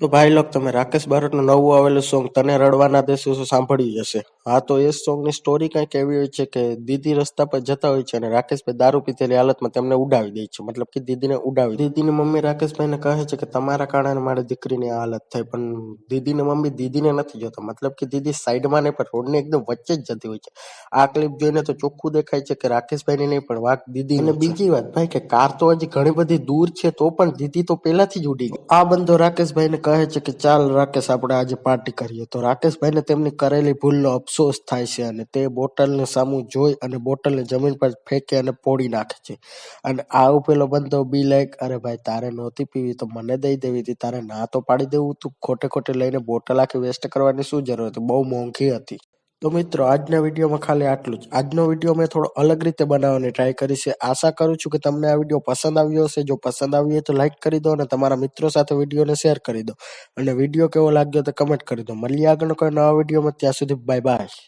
તો ભાઈ લોક તમે રાકેશ બારોટનું નવું આવેલું સોંગ તને રડવાના દેશું સાંભળ્યું હશે. હા, તો એ સોંગની સ્ટોરી કંઈક એવી હોય છે કે દીદી રસ્તા પર જતા હોય છે અને રાકેશભાઈ દારૂ પીધેલી હાલતમાં તેમને ઉડાવી દે છે, મતલબ કે દીદીને ઉડાવી. દીદીની મમ્મી રાકેશભાઈને કહે છે કે તમારા કારણે મારી દીકરીની આ હાલત થઈ, પણ દીદીની મમ્મી દીદીને નથી જોતા, મતલબ કે દીદી સાઈડમાં નહીં પણ રોડની એકદમ વચ્ચે જ જતી હોય છે. આ ક્લિપ જોઈને તો ચોખ્ખું દેખાય છે કે રાકેશભાઈની નહીં પણ વાંક દીદી. અને બીજી વાત ભાઈ કે કાર તો હજી ઘણી બધી દૂર છે તો પણ દીદી તો પહેલાથી જ ઉડી ગઈ. આ બંધો રાકેશભાઈને કહે છે કે ચાલ રાકેશ આપણે આજે પાર્ટી કરીએ. તો રાકેશભાઈને તેમની કરેલી ભૂલનો અફસોસ થાય છે અને તે બોટલને સામું જોઈ અને બોટલને જમીન પર ફેંકે અને ફોડી નાખે છે. અને આવું પેલો બંધો બી લાઈક અરે ભાઈ તારે નહોતી પીવી તો મને દઈ દેવી હતી, તારે ના તો પાડી દેવું તું, ખોટે ખોટે લઈને બોટલ આખી વેસ્ટ કરવાની શું જરૂર હતી, બહુ મોંઘી હતી. તો મિત્રો આજના વિડીયોમાં ખાલી આટલું જ. આજનો વિડીયો મેં થોડો અલગ રીતે બનાવવાની ટ્રાય કરી છે. આશા કરું છું કે તમને આ વિડીયો પસંદ આવ્યો હશે. જો પસંદ આવ્યો હોય તો લાઈક કરી દો અને તમારા મિત્રો સાથે વિડીયોને શેર કરી દો અને વિડીયો કેવો લાગ્યો તો કમેન્ટ કરી દો. મળીએ આગળ કોઈ નવા વિડીયોમાં, ત્યાં સુધી બાય બાય.